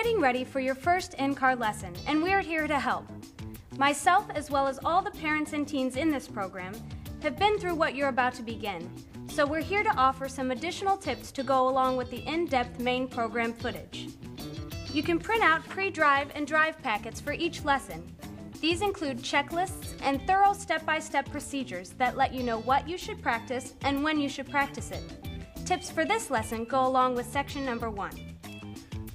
getting ready for your first in-car lesson, and we're here to help. Myself, as well as all the parents and teens in this program, have been through what you're about to begin, so we're here to offer some additional tips to go along with the in-depth main program footage. You can print out pre-drive and drive packets for each lesson. These include checklists and thorough step-by-step procedures that let you know what you should practice and when you should practice it. Tips for this lesson go along with section number 1.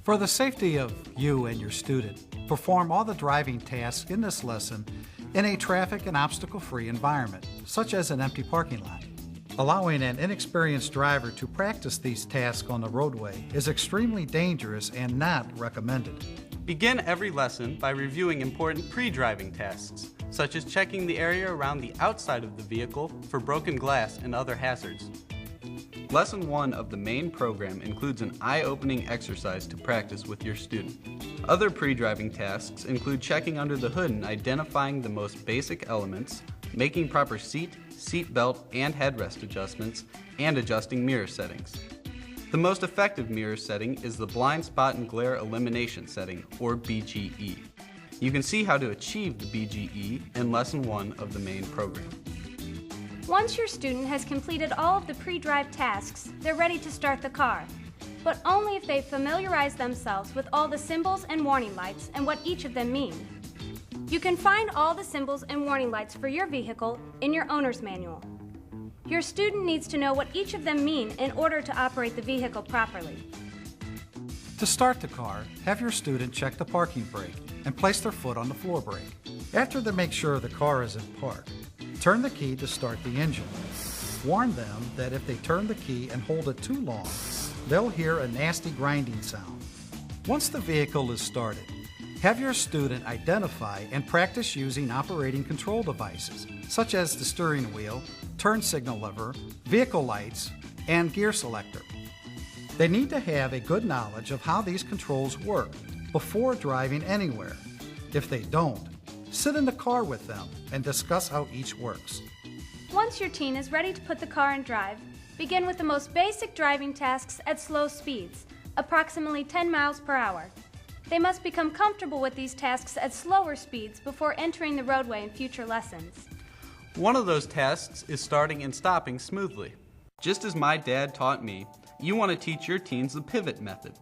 For the safety of you and your student, perform all the driving tasks in this lesson in a traffic and obstacle-free environment, such as an empty parking lot. Allowing an inexperienced driver to practice these tasks on the roadway is extremely dangerous and not recommended. Begin every lesson by reviewing important pre-driving tasks, such as checking the area around the outside of the vehicle for broken glass and other hazards. Lesson 1 of the main program includes an eye-opening exercise to practice with your student. Other pre-driving tasks include checking under the hood and identifying the most basic elements, making proper seat belt, and headrest adjustments, and adjusting mirror settings. The most effective mirror setting is the blind spot and glare elimination setting, or BGE. You can see how to achieve the BGE in Lesson 1 of the main program. Once your student has completed all of the pre-drive tasks, they're ready to start the car, but only if they familiarize themselves with all the symbols and warning lights and what each of them mean. You can find all the symbols and warning lights for your vehicle in your owner's manual. Your student needs to know what each of them mean in order to operate the vehicle properly. To start the car, have your student check the parking brake and place their foot on the floor brake. After they make sure the car is in park, turn the key to start the engine. Warn them that if they turn the key and hold it too long, they'll hear a nasty grinding sound. Once the vehicle is started, have your student identify and practice using operating control devices, such as the steering wheel, turn signal lever, vehicle lights, and gear selector. They need to have a good knowledge of how these controls work before driving anywhere. If they don't, sit in the car with them and discuss how each works. Once your teen is ready to put the car in drive, begin with the most basic driving tasks at slow speeds, approximately 10 miles per hour. They must become comfortable with these tasks at slower speeds before entering the roadway in future lessons. One of those tasks is starting and stopping smoothly. Just as my dad taught me, you want to teach your teens the pivot method.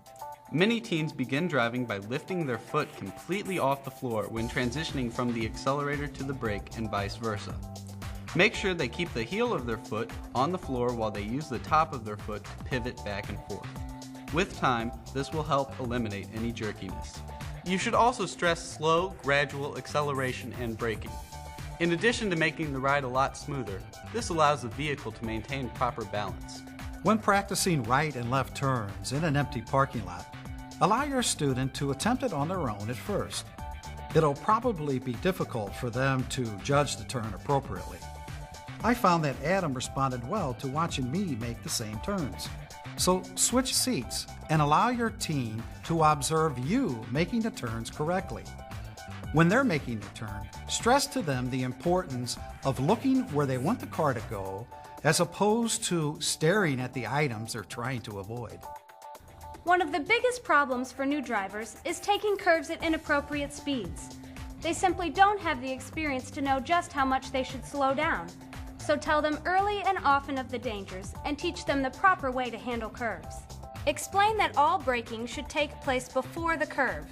Many teens begin driving by lifting their foot completely off the floor when transitioning from the accelerator to the brake and vice versa. Make sure they keep the heel of their foot on the floor while they use the top of their foot to pivot back and forth. With time, this will help eliminate any jerkiness. You should also stress slow, gradual acceleration and braking. In addition to making the ride a lot smoother, this allows the vehicle to maintain proper balance. When practicing right and left turns in an empty parking lot, allow your student to attempt it on their own at first. It'll probably be difficult for them to judge the turn appropriately. I found that Adam responded well to watching me make the same turns. So switch seats and allow your teen to observe you making the turns correctly. When they're making the turn, stress to them the importance of looking where they want the car to go as opposed to staring at the items they're trying to avoid. One of the biggest problems for new drivers is taking curves at inappropriate speeds. They simply don't have the experience to know just how much they should slow down. So tell them early and often of the dangers and teach them the proper way to handle curves. Explain that all braking should take place before the curve.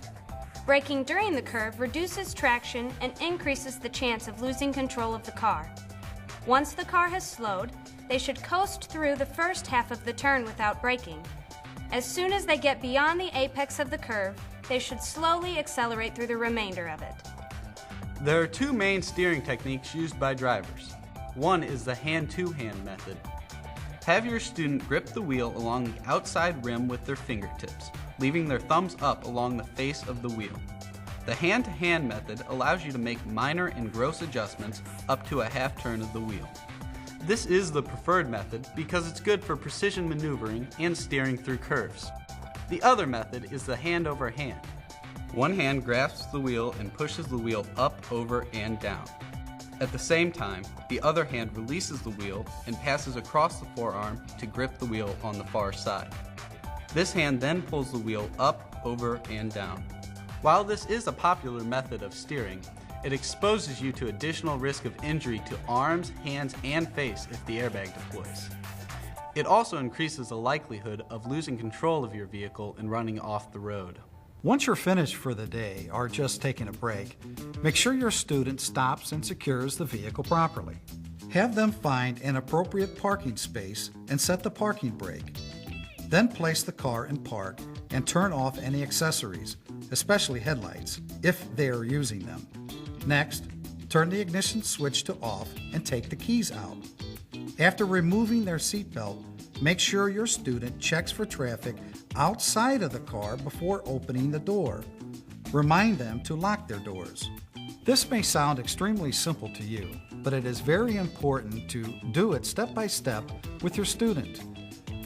Braking during the curve reduces traction and increases the chance of losing control of the car. Once the car has slowed, they should coast through the first half of the turn without braking. As soon as they get beyond the apex of the curve, they should slowly accelerate through the remainder of it. There are two main steering techniques used by drivers. One is the hand-to-hand method. Have your student grip the wheel along the outside rim with their fingertips, leaving their thumbs up along the face of the wheel. The hand-to-hand method allows you to make minor and gross adjustments up to a half turn of the wheel. This is the preferred method because it's good for precision maneuvering and steering through curves. The other method is the hand over hand. One hand grasps the wheel and pushes the wheel up, over, and down. At the same time, the other hand releases the wheel and passes across the forearm to grip the wheel on the far side. This hand then pulls the wheel up, over and down. While this is a popular method of steering, it exposes you to additional risk of injury to arms, hands, and face if the airbag deploys. It also increases the likelihood of losing control of your vehicle and running off the road. Once you're finished for the day or just taking a break, make sure your student stops and secures the vehicle properly. Have them find an appropriate parking space and set the parking brake. Then place the car in park and turn off any accessories, especially headlights, if they are using them. Next, turn the ignition switch to off and take the keys out. After removing their seatbelt, make sure your student checks for traffic outside of the car before opening the door. Remind them to lock their doors. This may sound extremely simple to you, but it is very important to do it step by step with your student.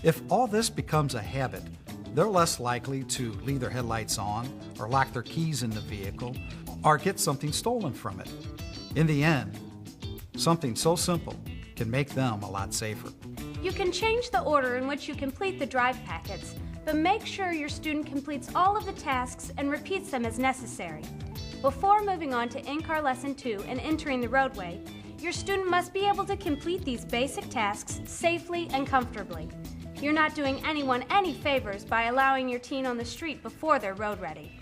If all this becomes a habit, they're less likely to leave their headlights on or lock their keys in the vehicle or get something stolen from it. In the end, something so simple can make them a lot safer. You can change the order in which you complete the drive packets, but make sure your student completes all of the tasks and repeats them as necessary. Before moving on to In-Car Lesson 2 and entering the roadway, your student must be able to complete these basic tasks safely and comfortably. You're not doing anyone any favors by allowing your teen on the street before they're road ready.